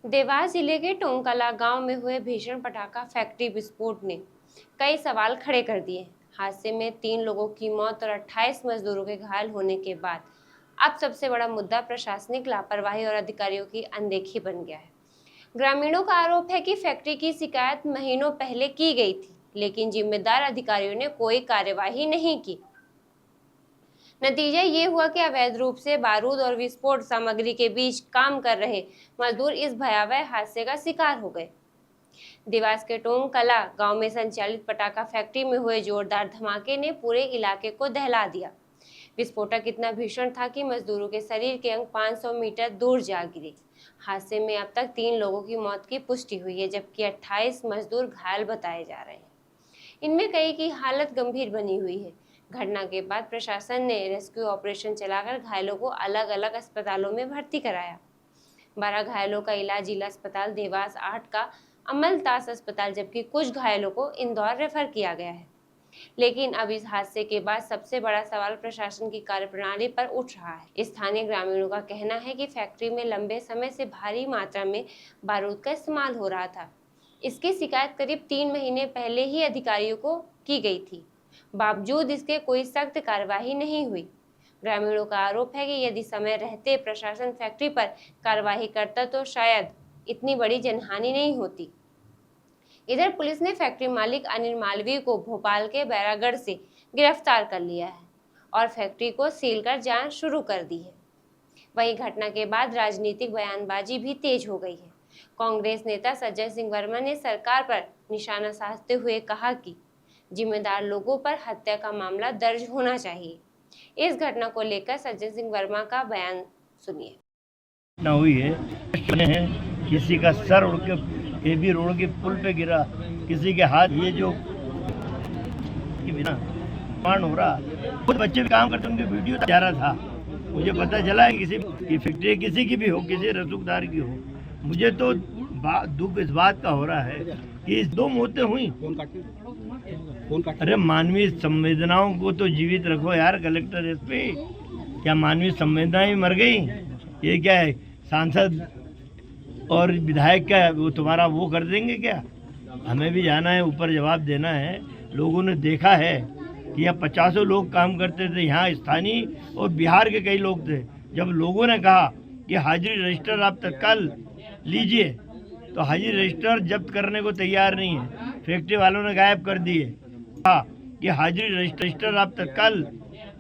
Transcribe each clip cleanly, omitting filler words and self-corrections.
देवास जिले के टोंकला गांव में हुए भीषण पटाखा फैक्ट्री विस्फोट ने कई सवाल खड़े कर दिए। हादसे में 3 लोगों की मौत और 28 मजदूरों के घायल होने के बाद अब सबसे बड़ा मुद्दा प्रशासनिक लापरवाही और अधिकारियों की अनदेखी बन गया है। ग्रामीणों का आरोप है कि फैक्ट्री की शिकायत महीनों पहले की गई थी, लेकिन जिम्मेदार अधिकारियों ने कोई कार्यवाही नहीं की। नतीजा ये हुआ कि अवैध रूप से बारूद और विस्फोट सामग्री के बीच काम कर रहे मजदूर इस भयावह हादसे का शिकार हो गए। देवास के टोंकला गांव में संचालित पटाखा फैक्ट्री में हुए जोरदार धमाके ने पूरे इलाके को दहला दिया। विस्फोटक इतना भीषण था कि मजदूरों के शरीर के अंग 500 मीटर दूर जा गिरे। हादसे में अब तक 3 लोगों की मौत की पुष्टि हुई है, जबकि 28 मजदूर घायल बताए जा रहे हैं। इनमें कई की हालत गंभीर बनी हुई है। घटना के बाद प्रशासन ने रेस्क्यू ऑपरेशन चलाकर घायलों को अलग अलग अस्पतालों में भर्ती कराया। 12 घायलों का इलाज जिला अस्पताल देवास, 8 का अमलतास अस्पताल, जबकि कुछ घायलों को इंदौर रेफर किया गया है। लेकिन अब इस हादसे के बाद सबसे बड़ा सवाल प्रशासन की कार्यप्रणाली पर उठ रहा है। स्थानीय ग्रामीणों का कहना है कि फैक्ट्री में लंबे समय से भारी मात्रा में बारूद का इस्तेमाल हो रहा था। इसकी शिकायत करीब 3 महीने पहले ही अधिकारियों को की गई थी, बावजूद इसके कोई सख्त कार्यवाही नहीं हुई। ग्रामीणों का आरोप है कि यदि समय रहते प्रशासन फैक्ट्री पर कार्यवाही करता तो शायद इतनी बड़ी जनहानि नहीं होती। इधर पुलिस ने फैक्ट्री मालिक अनिल मालवीय को भोपाल के बैरागढ़ से गिरफ्तार कर लिया है और फैक्ट्री को सील कर जांच शुरू कर दी है। वहीं घटना के बाद राजनीतिक बयानबाजी भी तेज हो गई है। कांग्रेस नेता सज्जन सिंह वर्मा ने सरकार पर निशाना साधते हुए कहा कि जिम्मेदार लोगों पर हत्या का मामला दर्ज होना चाहिए। इस घटना को लेकर सज्जन सिंह वर्मा का बयान सुनिए। घटना हुई है, किसी का सर उड़ के एबी रोड के पुल पे गिरा, किसी के हाथ, ये जो बिना मान हो रहा, खुद बच्चे भी काम करते, उनके वीडियो जा रहा था। मुझे पता चला है किसी की फैक्ट्री किसी की भी हो, किसी रसूखदार की हो। मुझे तो दुख इस बात का हो रहा है कि इस 2 मौतें हुई। अरे मानवीय संवेदनाओं को तो जीवित रखो यार, कलेक्टर एसपी। क्या मानवीय संवेदनाएं मर गई? ये क्या है, सांसद और विधायक क्या वो तुम्हारा वो कर देंगे क्या? हमें भी जाना है, ऊपर जवाब देना है। लोगों ने देखा है कि यहाँ 50 लोग काम करते थे, यहाँ स्थानीय और बिहार के कई लोग थे। जब लोगों ने कहा कि हाजिरी रजिस्टर आप तत्काल लीजिए, तो हाजिरी रजिस्टर जब्त करने को तैयार नहीं है, फैक्ट्री वालों ने गायब कर दिए। कहा कि हाजिरी रजिस्टर आप तत्काल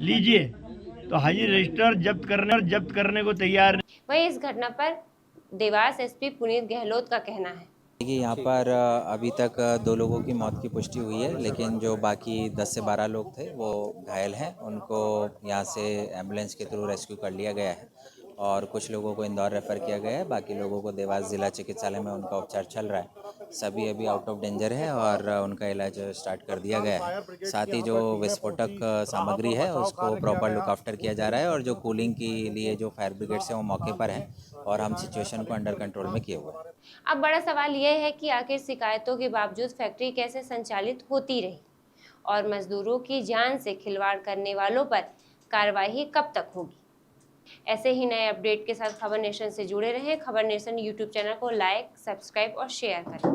लीजिए, तो हाजिरी रजिस्टर जब्त करने को तैयार नहीं। वहीं इस घटना पर देवास एसपी पुनीत गहलोत का कहना है कि यहाँ पर अभी तक 2 लोगों की मौत की पुष्टि हुई है, लेकिन जो बाकी 10 से 12 लोग थे वो घायल हैं। उनको यहाँ से एम्बुलेंस के थ्रू रेस्क्यू कर लिया गया है और कुछ लोगों को इंदौर रेफ़र किया गया है। बाकी लोगों को देवास ज़िला चिकित्सालय में उनका उपचार चल रहा है। सभी अभी आउट ऑफ डेंजर है और उनका इलाज स्टार्ट कर दिया गया है। साथ ही जो विस्फोटक सामग्री है उसको प्रॉपर लुक आफ्टर किया जा रहा है और जो कूलिंग के लिए जो फायर ब्रिगेड है वो मौके पर हैं और हम सिचुएशन को अंडर कंट्रोल में किए हुए हैं। अब बड़ा सवाल यह है कि आखिर शिकायतों के बावजूद फैक्ट्री कैसे संचालित होती रही और मजदूरों की जान से खिलवाड़ करने वालों पर कार्रवाई कब तक होगी। ऐसे ही नए अपडेट के साथ खबर नेशन से जुड़े रहें। खबर नेशन यूट्यूब चैनल को लाइक, सब्सक्राइब और शेयर करें।